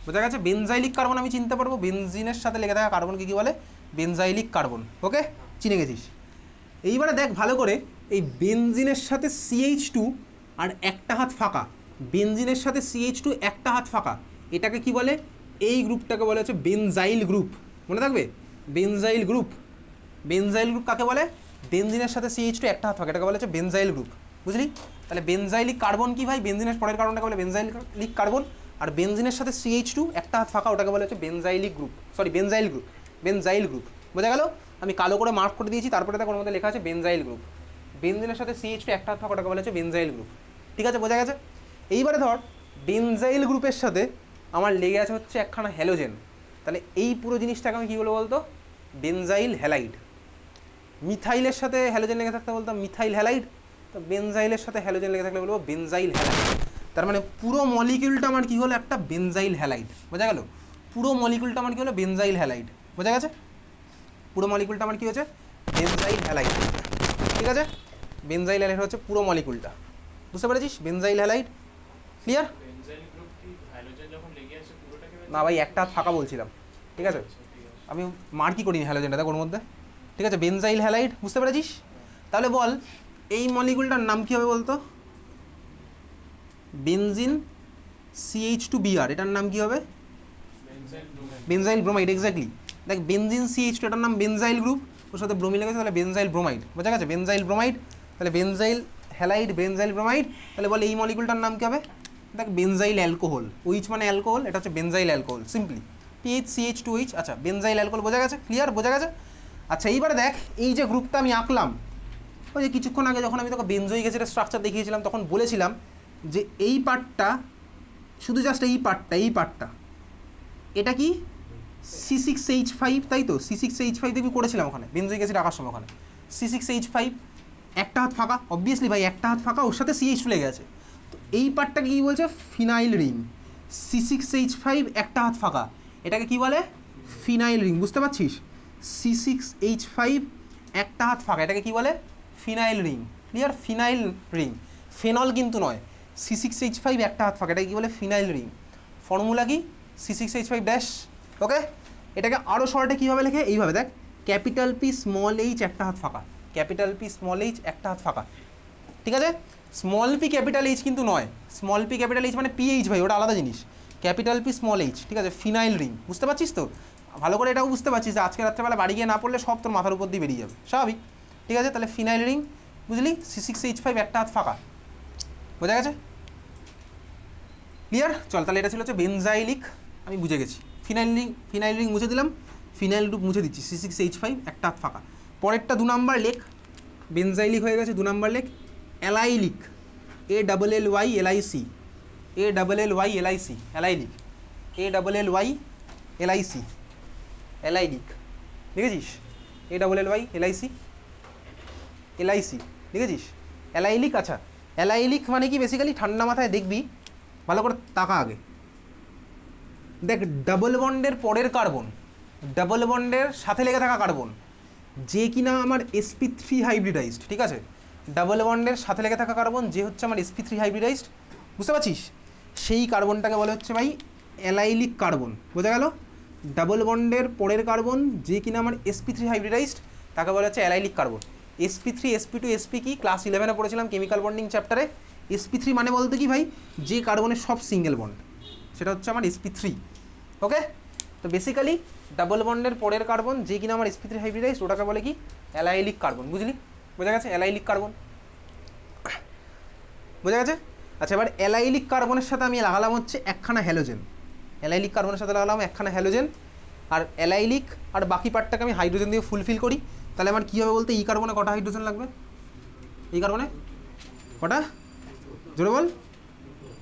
[SPEAKER 1] বোঝা গেছে। বেনজাইলিক কার্বন আমি চিনতে পারবো, বেনজিনের সাথে লেগে থাকা কার্বনকে কী বলে? বেনজাইলিক কার্বন। ওকে চিনে গেছিস। এইবারে দেখ ভালো করে, এই বেনজিনের সাথে CH2 আর একটা হাত ফাঁকা, বেনজিনের সাথে CH2 একটা হাত ফাঁকা, এটাকে কি বলে? এই গ্রুপটাকে বলে হচ্ছে বেনজাইল গ্রুপ, মনে থাকবে বেনজাইল গ্রুপ। বেনজাইল গ্রুপ কাকে বলে? বেনজিনের সাথে CH2 একটা হাত ফাঁকা, এটাকে বলে হচ্ছে বেনজাইল গ্রুপ, বুঝলি? তাহলে বেনজাইলিক কার্বন কি ভাই? বেনজিনের পরের কার্বনটাকে বলে বেনজাইলিক কার্বন, আর বেনজিনের সাথে CH2 একটা হাত ফাঁকা, ওটাকে বলে হচ্ছে benzylic group, sorry benzyl group, benzyl group, বোঝা গেল? আমি কালো করে মার্ক করে দিয়েছি, তারপরে দেখো ওর মধ্যে লেখা আছে বেনজাইল গ্রুপ। বেনজিনের সাথে CH2 একটা হাত ফাঁকা, ওটাকে বলে হচ্ছে বেনজাইল গ্রুপ, ঠিক আছে, বোঝা গেছে। এইবারে ধর বেনজাইল গ্রুপের সাথে আমার লেগে আছে হচ্ছে একখানা হ্যালোজেন, তাহলে এই পুরো জিনিসটাকে আমি কী বলবো বলতো? Benzyl halide. মিথাইলের সাথে হ্যালোজেন লেগে থাকতে বলতাম মিথাইল হ্যালাইড, তো বেনজাইলের সাথে হ্যালোজেন লেগে থাকলে বলবো বেনজাইল হ্যালাইড। তার মানে পুরো মলিকিউলটা আমার কী হলো? একটা বেনজাইল হ্যালাইড, বোঝা গেল? পুরো মলিকিউলটা আমার কী হলো? বেনজাইল হ্যালাইড, বোঝা গেছে? পুরো মলিকিউলটা আমার কী হচ্ছে? বেনজাইল হ্যালাইড, ঠিক আছে। বেনজাইল হ্যালাইড হচ্ছে পুরো মলিকিউলটা, বুঝতে পেরেছিস? Benzyl halide clear? না ভাই একটা হাত ফাঁকা বলছিলাম, ঠিক আছে, আমি মার্কই করিনি হ্যালোজেনটা, দেখ ওর মধ্যে, ঠিক আছে। বেনজাইল হ্যালাইড, বুঝতে পেরেছিস? তাহলে বল এই মলিকুলটার নাম কী হবে বলতো? বেনজিন CH2Br, এটার নাম কী হবে? Benzyl bromide, exactly. দেখ বেনজিন CH2, এটার নাম বেনজাইল গ্রুপ, ওর সাথে ব্রোমিন লেগেছে, তাহলে বেনজাইল ব্রোমাইড, বোঝা গেছে? বেনজাইল ব্রোমাইড, তাহলে বেনজাইল হ্যালাইড, বেনজাইল ব্রোমাইড। তাহলে বল এই মলিকুলটার নাম কী হবে? দেখ বেনজাইল অ্যালকোহল, ওইচ মানে অ্যালকোহল, এটা হচ্ছে বেনজাইল অ্যালকোহল, সিম্পলি PHCH2H। আচ্ছা বেনজাইল অ্যালকোহল, বোঝা গেছে? ক্লিয়ার, বোঝা গেছে? আচ্ছা এইবারে দেখ এই যে গ্রুপটা আমি আঁকলাম, ওই যে কিছুক্ষণ আগে যখন আমি তোকে বেনজোইক অ্যাসিডের স্ট্রাকচার দেখিয়েছিলাম, তখন বলেছিলাম যে এই পার্টটা, শুধু জাস্ট এই পার্টটা এটা কি C6H5, তাই তো? C6H5 দেখবি করেছিলাম ওখানে বেনজোইক অ্যাসিড আঁকার সময়, ওখানে C6H5 একটা হাত ফাঁকা, অবভিয়াসলি ভাই একটা হাত ফাঁকা, ওর সাথে CH2 লেগে আছে, তো এই পার্টটাকে কী বলছে? Phenyl ring. C6H5 একটা হাত ফাঁকা, এটাকে কি বলে? Phenyl ring. বুঝতে পারছিস? C6H5 একটা হাত ফাঁকা, এটাকে কি বলে? Phenyl ring. Clear? Phenyl ring, phenol কিন্তু নয়। C6H5 একটা হাত ফাঁকা, এটাকে কি বলে? Phenyl ring. ফর্মুলা কি? C6H5 dash. ওকে, এটাকে আরও শর্টে কীভাবে লেখে? এইভাবে দেখ, ক্যাপিটাল পি স্মল এইচ একটা হাত ফাঁকা, ক্যাপিটাল পি স্মল এইচ একটা হাত ফাঁকা। ঠিক আছে? স্মল পি ক্যাপিটাল এইচ কিন্তু নয়, স্মল পি ক্যাপিটাল এইচ মানে পিএইচ ভাই, ওটা আলাদা জিনিস। ক্যাপিটাল পি স্মল এইচ, ঠিক আছে? Phenyl ring. বুঝতে পারছিস তো? ভালো করে এটাও বুঝতে পারছিস যে আজকে রাত্রেবেলা বাড়ি গিয়ে না পড়লে সব তোর মাথার উপর দিয়ে বেরিয়ে যাবে, স্বাভাবিক। ঠিক আছে? তাহলে ফিনাইল রিং, বুঝলি? C6H5 একটা হাত ফাঁকা, বোঝা গেছে? ক্লিয়ার? চল, তাহলে এটা ছিল হচ্ছে বেনজাইলিক, আমি বুঝে গেছি। ফিনাইল রিং মুছে দিলাম, ফিনাইল গ্রুপ মুছে দিচ্ছি, C6H5 একটা হাত ফাঁকা। পরেরটা 2 নাম্বার লেখ, বেনজাইলিক হয়ে গেছে, 2 নাম্বার লেখ allylic, ALLYLIC, ALLYLIC, allylic, ALLYLIC, allylic, লিখেছিস? ALLYLIC, LIC, লিখেছিস? অ্যালাইলিক। আচ্ছা, অ্যালাইলিক মানে কি? বেসিক্যালি ঠান্ডা মাথায় দেখবি, ভালো করে তাকা আগে দেখ, ডাবল বন্ডের পরের কার্বন, ডাবল বন্ডের সাথে লেগে থাকা কার্বন, যে কিনা আমার sp3 হাইব্রিডাইজড, ঠিক আছে? ডাবল বন্ডের সাথে লেগে থাকা কার্বন যে হচ্ছে আমার sp3 হাইব্রিডাইজড, বুঝতে পারছিস? সেই কার্বনটাকে বলে হচ্ছে ভাই অ্যালাইলিক কার্বন। বোঝা গেল? ডাবল বন্ডের পরের কার্বন যে কিনা আমার sp3 হাইব্রিডাইজড, তাকে বলা হচ্ছে allylic carbon. sp3, sp2, sp কি ক্লাস 11-এ পড়েছিলাম কেমিক্যাল বন্ডিং চ্যাপ্টারে। sp3 মানে বলতে কি ভাই? যে কার্বনের সব সিঙ্গেল বন্ড, সেটা হচ্ছে আমার sp3। ওকে, তো বেসিক্যালি ডাবল বন্ডের পরের কার্বন যে কিনা আমার sp3 হাইব্রিডাইজড, ওটাকে বলে কি? Allylic carbon. বুঝলি? বোঝা গেছে? অ্যালাইলিক কার্বন, বোঝা গেছে? আচ্ছা, এবার অ্যালাইলিক কার্বনের সাথে আমি লাগালাম হচ্ছে একখানা হ্যালোজেন, অ্যালাইলিক কার্বনের সাথে লাগালাম একখানা হ্যালোজেন, আর অ্যালাইলিক আর বাকি পার্টটাকে আমি হাইড্রোজেন দিয়ে ফুলফিল করি। তাহলে আমার কী হবে বলতে? এই কার্বনে কটা হাইড্রোজেন লাগবে? এই কার্বনে কটা? জোরে বল।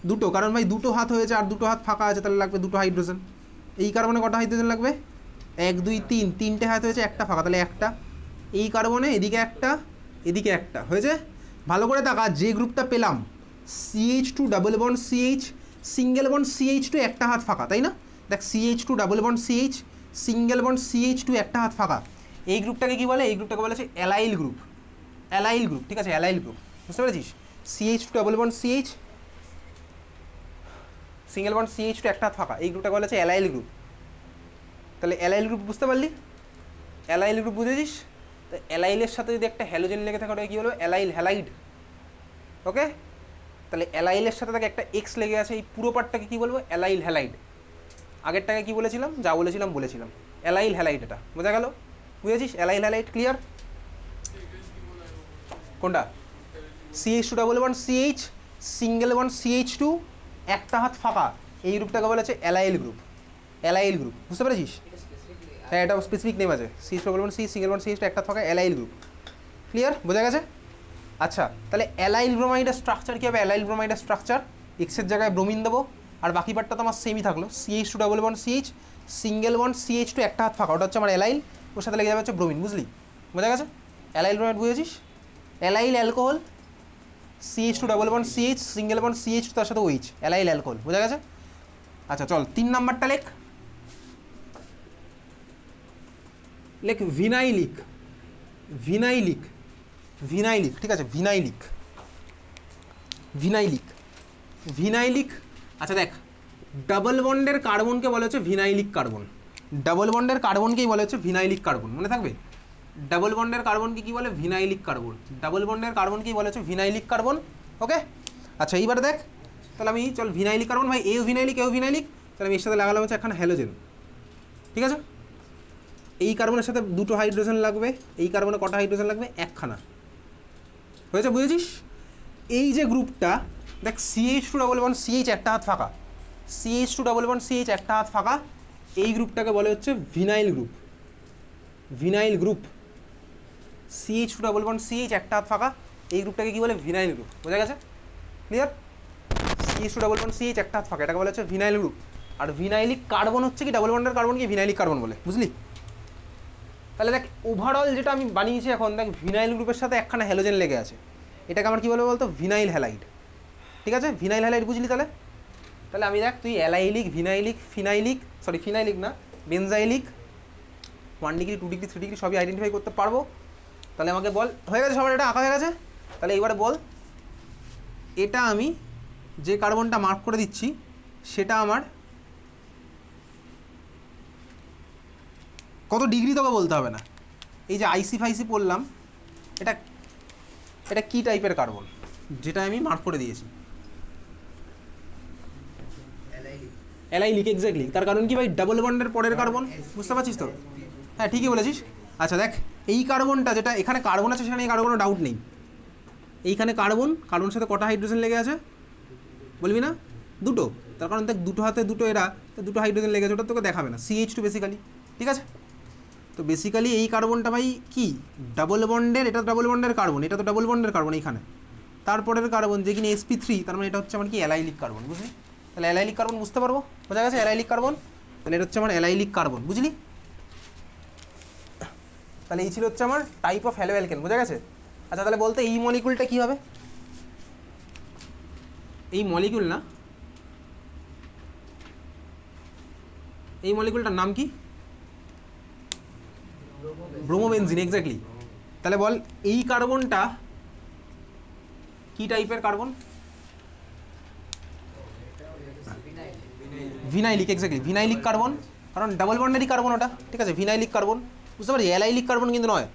[SPEAKER 1] 2টো, কারণ ভাই 2টো হাত হয়েছে আর 2টো হাত ফাঁকা আছে, তাহলে লাগবে 2টো হাইড্রোজেন। এই কার্বনে কটা হাইড্রোজেন লাগবে? 1 2 3, 3টে হাত হয়েছে, একটা ফাঁকা, তাহলে একটা। এই কার্বনে এদিকে একটা, এদিকে একটা হয়েছে। ভালো করে তাকা, যে গ্রুপটা পেলাম CH2 double bond CH, single bond CH2 একটা হাত ফাঁকা, তাই না? দেখ, CH2 double bond CH, single bond CH2 একটা হাত ফাঁকা, এই গ্রুপটাকে কি বলে? এই গ্রুপটাকে বলে হচ্ছে অ্যালাইল গ্রুপ, অ্যালাইল গ্রুপ। ঠিক আছে? অ্যালাইল গ্রুপ, বুঝতে পেরেছিস? CH2 double bond CH, single bond CH2 একটা হাত ফাঁকা, এই গ্রুপটাকে বলে হচ্ছে অ্যালাইল গ্রুপ। তাহলে অ্যালাইল গ্রুপ বুঝতে পারলি? অ্যালাইল গ্রুপ বুঝেছিস? তো অ্যালাইলের সাথে যদি একটা হ্যালোজেন লেগে থাকে, ওটাকে কী বলবো? Allyl halide. ওকে, তাহলে অ্যালাইলের সাথে তাকে একটা এক্স লেগে আছে, এই পুরো পার্টটাকে কী বলবো? Allyl halide. আগেরটাকে কী বলেছিলাম? যা বলেছিলাম অ্যালাইল হ্যালাইড। এটা বোঝা গেল? বুঝেছিস? Allyl halide, clear? কোনটা? CH2 double bond CH, single bond CH2 একটা হাত ফাঁকা, এই গ্রুপটাকে বলা হচ্ছে অ্যালাইল গ্রুপ, অ্যালাইল গ্রুপ। বুঝতে পেরেছিস? হ্যাঁ, এটা স্পেসিফিক নেম আছে, CH2 double bond CH, single bond CH2 একটা ফাঁকা, অ্যালাইল গ্রুপ। ক্লিয়ার? বোঝা গেছে? আচ্ছা, তাহলে অ্যালাইল ব্রোমাইডের স্ট্রাকচার কী হবে? অ্যালাইল ব্রোমাইডের স্ট্রাকচার, এক্সের জায়গায় ব্রোমিন দেবো, আর বাকি পার্টটা তো আমার সেমই থাকলো। CH2 double bond CH, single bond CH2 একটা হাত ফাঁকা, ওটা হচ্ছে আমার অ্যালাইল, ওর সাথে লেগে যাবে হচ্ছে ব্রোমিন। বুঝলি? বোঝা গেছে? অ্যালাইল ব্রোমাইড বুঝেছিস? Allyl alcohol, CH2 double bond CH, single bond CH2 তার সাথে OH, অ্যালাইল অ্যালকোহল। বোঝা গেছে? আচ্ছা, চল 3 নাম্বারটা লেখ, লেখ ভিনাইলিক, ভিনাইলিক, ভিনাইলিক। ঠিক আছে? ভিনাইলিক, ভিনাইলিক, ভিনাইলিক। আচ্ছা দেখ, ডাবল বন্ডের কার্বনকে বলা হচ্ছে ভিনাইলিক কার্বন, ডাবল বন্ডের কার্বনকেই বলা হচ্ছে ভিনাইলিক কার্বন, মনে থাকবে? ডাবল বন্ডের কার্বনকে কী বলে? ভিনাইলিক কার্বন। ডাবল বন্ডের কার্বনকেই বলা হচ্ছে ভিনাইলিক কার্বন। ওকে, আচ্ছা এইবার দেখ, তাহলে আমি চল ভিনাইলিক কার্বন ভাই, এও ভিনাইলিক, এও ভিনাইলিক, তাহলে আমি এর সাথে লাগালাম হচ্ছে একখানা হ্যালোজেন। ঠিক আছে? এই কার্বনের সাথে 2টো হাইড্রোজেন লাগবে, এই কার্বনে কটা হাইড্রোজেন লাগবে? একখানা। হয়েছে? বুঝেছিস? এই যে গ্রুপটা দেখ, CH2 ডাবল বন্ড CH একটা হাত ফাঁকা, CH2 ডাবল বন্ড CH একটা হাত ফাঁকা, এই গ্রুপটাকে বলে হচ্ছে vinyl group, vinyl group. CH2 double bond CH একটা হাত ফাঁকা, এই গ্রুপটাকে কি বলে? Vinyl group. বোঝা গেছে? Clear? CH2 double bond CH একটা হাত ফাঁকা, এটাকে বলা হচ্ছে ভিনাইল গ্রুপ। আর ভিনাইলিক কার্বন হচ্ছে কি? ডাবল বন্ডের কার্বনকে ভিনাইলিক কার্বন বলে। বুঝলি? তাহলে দেখ, ওভারঅল যেটা আমি বানিয়েছি এখন, দেখ ভিনাইল গ্রুপের সাথে একখানা হ্যালোজেন লেগে আছে, এটাকে আমার কী বলবো বলতো? Vinyl halide. ঠিক আছে? ভিনাইল হ্যালাইড, বুঝলি? তাহলে তাহলে আমি দেখ তুই অ্যালাইলিক, ভিনাইলিক, ফিনাইলিক না, বেনজাইলিক 1 ডিগ্রি 2 ডিগ্রি 3 ডিগ্রি সবই আইডেন্টিফাই করতে পারবো। তাহলে আমাকে বল, হয়ে গেছে সবার, এটা আঁকা হয়ে গেছে। তাহলে এবারে বল, এটা আমি যে কার্বনটা মার্ক করে দিচ্ছি সেটা আমার কত ডিগ্রি তোকে বলতে হবে না। এই যে আইসি ফাইসি পড়লাম, এটা এটা কী টাইপের কার্বন যেটা আমি মার্ক করে দিয়েছি? Allylic, exactly. তার কারণ কি ভাই? ডাবল বন্ডের পরের কার্বন, বুঝতে পারছিস তো? হ্যাঁ ঠিকই বলেছিস। আচ্ছা দেখ, এই কার্বনটা যেটা এখানে কার্বন আছে সেখানে কারো কোনো ডাউট নেই। এইখানে কার্বন সাথে কটা হাইড্রোজেন লেগে আছে বলবি না? দুটো। তার কারণ দেখ দুটো হাতে দুটো এরা, তো দুটো হাইড্রোজেন লেগে আছে, ওটা তোকে দেখাবে না, CH2 বেসিক্যালি। ঠিক আছে, তো বেসিক্যালি এই কার্বনটা ভাই কি ডাবল বন্ডের, এটা ডাবল বন্ডের কার্বন, এটা তো ডাবল বন্ডের কার্বন এইখানে। তারপরের কার্বন যে কিনা sp3, তার মানে এটা হচ্ছে আমার কি অ্যালাইলিক কার্বন, বুঝলি? তাহলে অ্যালাইলিক কার্বন বুঝতে পারবো, বোঝা গেছে? অ্যালাইলিক কার্বন, তাহলে এটা হচ্ছে আমার অ্যালাইলিক কার্বন, বুঝলি? তাহলে এই ছিল হচ্ছে আমার টাইপ অফ হ্যালোঅ্যালকেন, বোঝা গেছে? আচ্ছা তাহলে বলতে এই মলিকুলটা কি হবে? এই মলিকুল না, এই মলিকুলটার নাম কি? ব্রোমোবেনজিন, এক্স্যাক্টলি। তাহলে বল এই কার্বনটা কি টাইপের কার্বন? ভিনাইলিক, এক্স্যাক্টলি, ভিনাইলিক কার্বন, কারণ ডাবল বন্ডেরই কার্বন ওটা। ঠিক আছে, ভিনাইলিক কার্বন, বুঝতে পারছি? অ্যালাইলিক কার্বন কিন্তু নয়।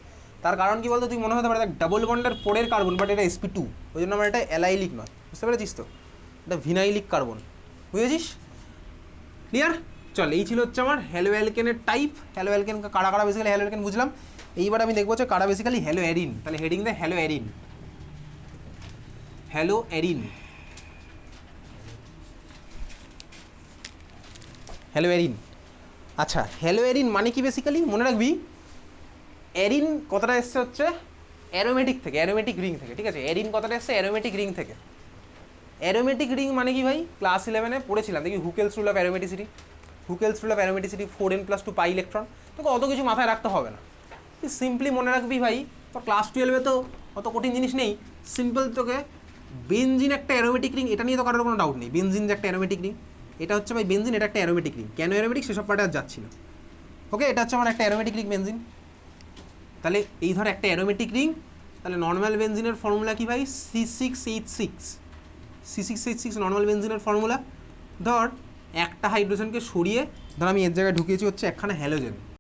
[SPEAKER 1] তার কারণ কি বলতো, তুই মনে হতে পারে দেখ ডাবল বন্ডের পরের কার্বন, বাট এটা sp2, ওই জন্য আমার এটা অ্যালাইলিক নয়, বুঝতে পেরেছিস তো? এটা ভিনাইলিক কার্বন, বুঝেছিস? ক্লিয়ার? চল, এই ছিল হচ্ছে আমার হ্যালোঅ্যালকেনের টাইপ। হ্যালোঅ্যালকেন কারা কারা বেসিক্যালি হ্যালোঅ্যালকেন বুঝলাম। এইবার আমি দেখবো হচ্ছে কারা বেসিক্যালি হ্যালোঅ্যারিন। তাহলে হেডিং দে হ্যালোঅ্যারিন। হ্যালোঅ্যারিন, হ্যালোঅ্যারিন। আচ্ছা, হ্যালোঅ্যারিন মানে কি বেসিক্যালি মনে রাখবি, অ্যারিন কথাটা এসছে হচ্ছে অ্যারোমেটিক থেকে, অ্যারোমেটিক রিং থেকে। ঠিক আছে, অ্যারিন কথাটা এসছে অ্যারোমেটিক রিং থেকে। অ্যারোমেটিক রিং মানে কি ভাই? ক্লাস 11-এ পড়েছিলাম, দেখি Huckel's rule of aromaticity. Huckel's rule of aromaticity 4n+2 pi electron. তোকে অত কিছু মাথায় রাখতে হবে না, তুই সিম্পলি মনে রাখবি ভাই, তোর ক্লাস 12-এ তো অত কঠিন জিনিস নেই। সিম্পল তোকে বেনজিন একটা অ্যারোমেটিক রিং, এটা নিয়ে তো কারোর কোনো ডাউট নেই। বেনজিন যে একটা অ্যারোমেটিক রিং, এটা হচ্ছে ভাই বেনজিন, এটা একটা অ্যারোমেটিক রিং। কেন অ্যারোমেটিক সেসব পার্টে আর যাচ্ছি না। ওকে, এটা হচ্ছে আমার একটা অ্যারোমেটিক রিং বেনজিন। তাহলে এই ধর একটা অ্যারোমেটিক রিং, তাহলে নর্মাল বেনজিনের ফর্মুলা কি ভাই? C6H6 normal বেনজিনের formula. ধর একটা হাইড্রোজেনকে সরিয়ে ধর আমি এর জায়গায় ঢুকিয়েছি হচ্ছে একখানা হ্যালোজেন।